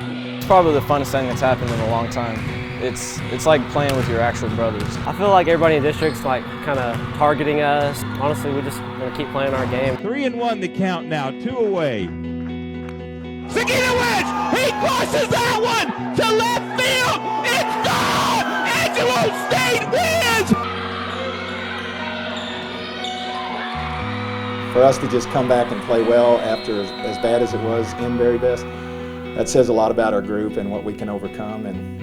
It's probably the funnest thing that's happened in a long time. It's like playing with your actual brothers. I feel like everybody in the district's like kind of targeting us. Honestly, we just want to keep playing our game. 3-1 the count now, 2 away. Seguida wins! He crosses that one to left field! It's gone! Angelo State wins! For us to just come back and play well after as bad as it was in Very Best, that says a lot about our group and what we can overcome. And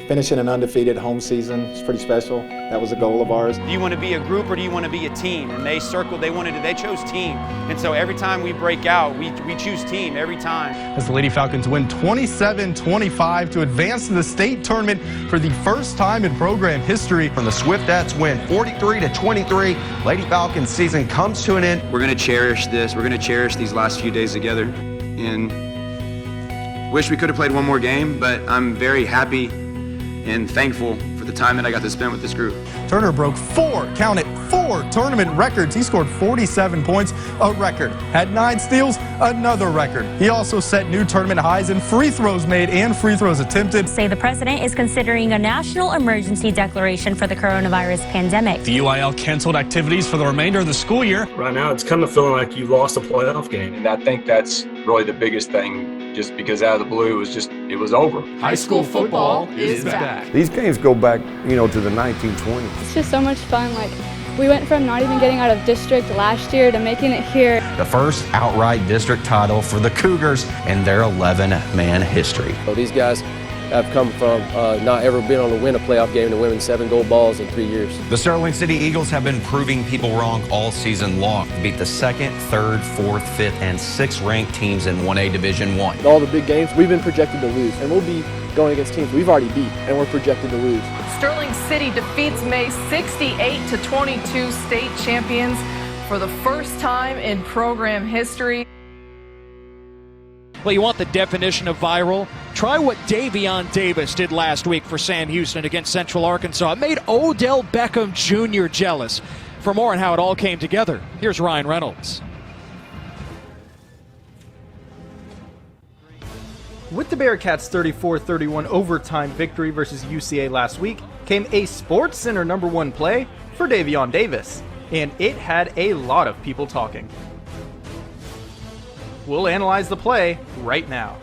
finishing an undefeated home season is pretty special. That was a goal of ours. Do you want to be a group or do you want to be a team? And they chose team. And so every time we break out, we choose team every time. As the Lady Falcons win 27-25 to advance to the state tournament for the first time in program history. From the Swiftettes win 43-23, Lady Falcons season comes to an end. We're going to cherish this. We're going to cherish these last few days together. And wish we could have played one more game, but I'm very happy and thankful for the time that I got to spend with this group. Turner broke four tournament records. He scored 47 points, a record. Had 9 steals, another record. He also set new tournament highs in free throws made and free throws attempted. Say the president is considering a national emergency declaration for the coronavirus pandemic. The UIL canceled activities for the remainder of the school year. Right now, it's kind of feeling like you lost a playoff game. And I think that's really the biggest thing, just because out of the blue, it was over. High school football is back. These games go back, to the 1920s. It's just so much fun. Like, we went from not even getting out of district last year to making it here. The first outright district title for the Cougars in their 11-man history. So these guys have come from not ever been able to win a playoff game to winning 7 gold balls in 3 years. The Sterling City Eagles have been proving people wrong all season long. Beat the 2nd, 3rd, 4th, 5th, and 6th ranked teams in 1A Division I. In all the big games, we've been projected to lose, and we'll be going against teams we've already beat, and we're projected to lose. Sterling City defeats May 68-22, state champions for the first time in program history. Well, you want the definition of viral? Try what Davion Davis did last week for Sam Houston against Central Arkansas. It made Odell Beckham Jr. jealous. For more on how it all came together, here's Ryan Reynolds. With the Bearcats' 34-31 overtime victory versus UCA last week came a SportsCenter #1 play for Davion Davis, and it had a lot of people talking. We'll analyze the play right now.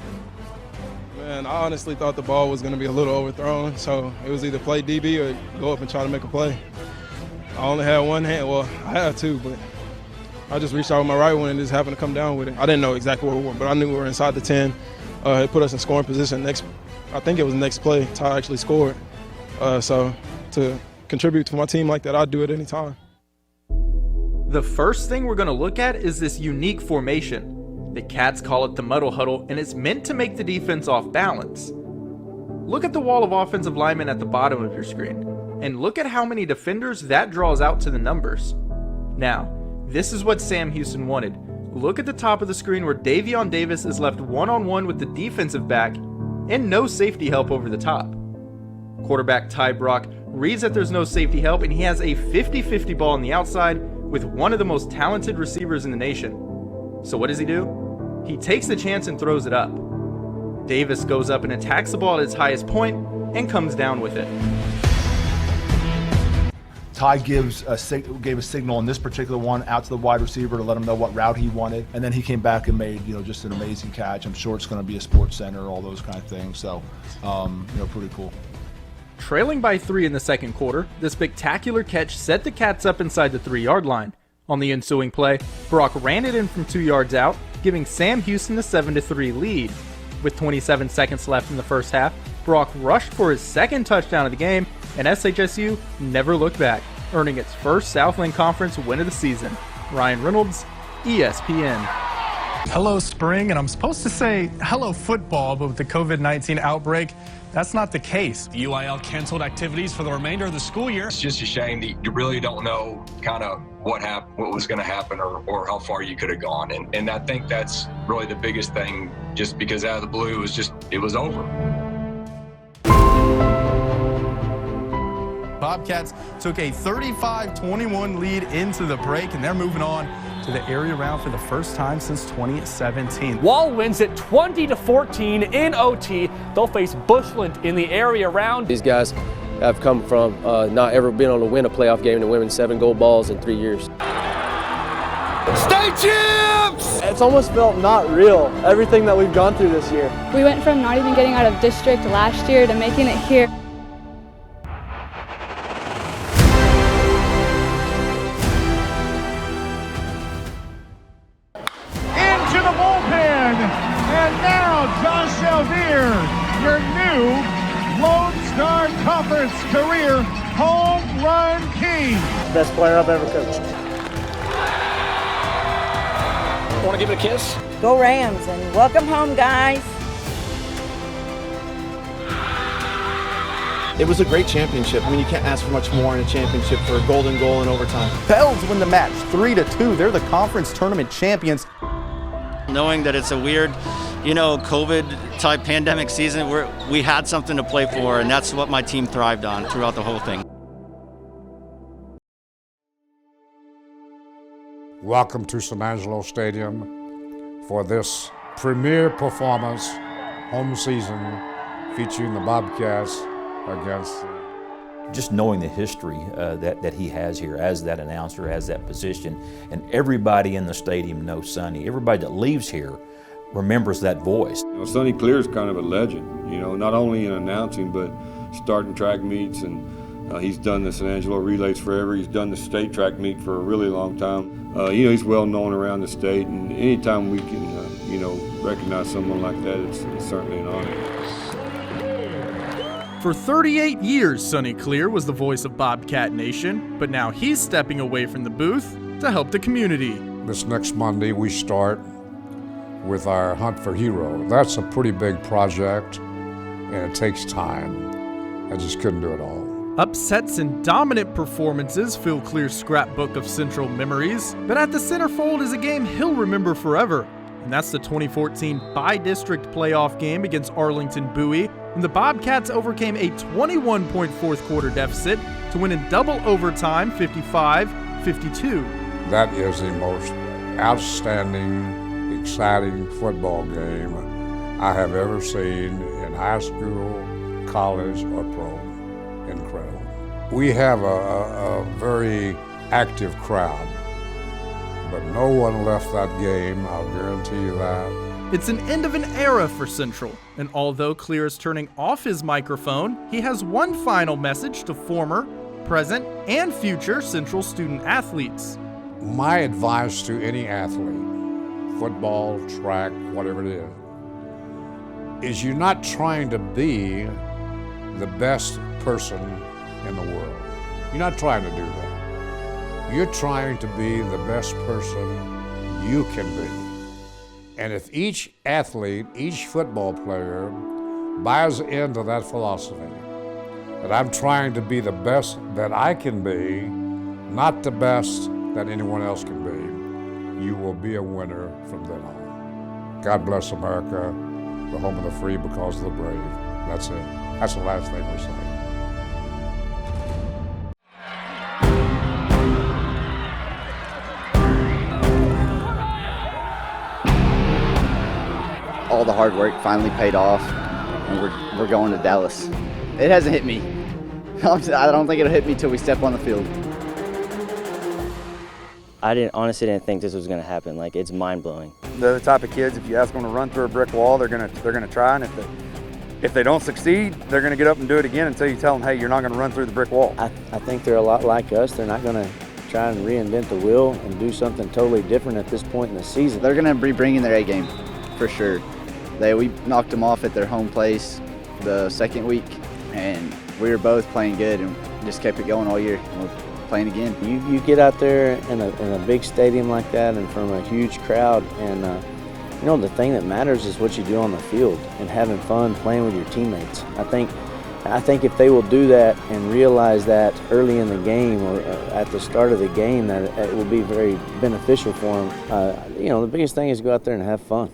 Man, I honestly thought the ball was going to be a little overthrown, so it was either play DB or go up and try to make a play. I only had one hand. Well, I had two, but I just reached out with my right one and just happened to come down with it. I didn't know exactly where we were, but I knew we were inside the 10. It put us in scoring position. I think it was next play, Ty actually scored. So to contribute to my team like that, I'd do it any time. The first thing we're going to look at is this unique formation. The Cats call it the muddle huddle, and it's meant to make the defense off balance. Look at the wall of offensive linemen at the bottom of your screen, and look at how many defenders that draws out to the numbers. Now, this is what Sam Houston wanted. Look at the top of the screen where Davion Davis is left one-on-one with the defensive back and no safety help over the top. Quarterback Ty Brock reads that there's no safety help, and he has a 50-50 ball on the outside with one of the most talented receivers in the nation. So what does he do? He takes the chance and throws it up. Davis goes up and attacks the ball at its highest point and comes down with it. Ty gave a signal on this particular one out to the wide receiver to let him know what route he wanted, and then he came back and made just an amazing catch. I'm sure it's going to be a SportsCenter, all those kind of things. So, pretty cool. Trailing by 3 in the second quarter, the spectacular catch set the Cats up inside the 3-yard line. On the ensuing play, Brock ran it in from 2 yards out, giving Sam Houston a 7-3 lead. With 27 seconds left in the first half, Brock rushed for his second touchdown of the game, and SHSU never looked back, earning its first Southland Conference win of the season. Ryan Reynolds, ESPN. Hello, spring, and I'm supposed to say hello, football, but with the COVID-19 outbreak, that's not the case. The UIL canceled activities for the remainder of the school year. It's just a shame that you really don't know kind of what was going to happen or how far you could have gone. And I think that's really the biggest thing, just because out of the blue, it was over. Bobcats took a 35-21 lead into the break, and they're moving on to the area round for the first time since 2017. Wall wins it 20-14 in OT. They'll face Bushland in the area round. These guys have come from not ever been able to win a playoff game and women 7 gold balls in 3 years. State champs! It's almost felt not real, everything that we've gone through this year. We went from not even getting out of district last year to making it here. Into the bullpen, and now Josh Shelvier, your new Lone Star Conference career home run king. Best player I've ever coached. Want to give it a kiss? Go Rams, and welcome home, guys. It was a great championship. I mean, you can't ask for much more in a championship for a golden goal in overtime. Bells win the match 3-2. They're the conference tournament champions. Knowing that it's a weird, COVID-type pandemic season, we had something to play for, and that's what my team thrived on throughout the whole thing. Welcome to San Angelo Stadium for this premier performance, home season, featuring the Bobcats against. Just knowing the history that he has here as that announcer, as that position, and everybody in the stadium knows Sonny. Everybody that leaves here remembers that voice. Sonny Cleere is kind of a legend, not only in announcing, but starting track meets, and he's done the San Angelo relays forever. He's done the state track meet for a really long time. He's well known around the state, and anytime we can, recognize someone like that, it's certainly an honor. For 38 years, Sonny Cleere was the voice of Bobcat Nation, but now he's stepping away from the booth to help the community. This next Monday, we start with our Hunt for Hero. That's a pretty big project, and it takes time. I just couldn't do it all. Upsets and dominant performances fill Cleare's scrapbook of Central memories, but at the centerfold is a game he'll remember forever, and that's the 2014 bi-district playoff game against Arlington Bowie, when the Bobcats overcame a 21-point fourth-quarter deficit to win in double overtime 55-52. That is the most outstanding, exciting football game I have ever seen in high school, college, or pro. Incredible. We have a very active crowd, but no one left that game, I'll guarantee you that. It's an end of an era for Central, and although Cleere is turning off his microphone, he has one final message to former, present, and future Central student athletes. My advice to any athlete, football, track, whatever it is you're not trying to be the best person in the world. You're not trying to do that. You're trying to be the best person you can be. And if each athlete, each football player buys into that philosophy, that I'm trying to be the best that I can be, not the best that anyone else can be, you will be a winner from then on. God bless America, the home of the free because of the brave. That's it. That's the last thing we say. All the hard work finally paid off, and we're going to Dallas. It hasn't hit me. I don't think it'll hit me till we step on the field. I honestly didn't think this was going to happen. Like, it's mind-blowing. They're the type of kids, if you ask them to run through a brick wall, they're gonna try, and if they don't succeed, they're gonna get up and do it again until you tell them, hey, you're not gonna run through the brick wall. I think they're a lot like us. They're not going to try and reinvent the wheel and do something totally different at this point in the season. They're gonna be bringing their A game, for sure. We knocked them off at their home place the second week, and we were both playing good and just kept it going all year. And we're playing again. You get out there in a big stadium like that and from a huge crowd, and the thing that matters is what you do on the field and having fun playing with your teammates. I think if they will do that and realize that early in the game or at the start of the game, that it will be very beneficial for them. The biggest thing is go out there and have fun.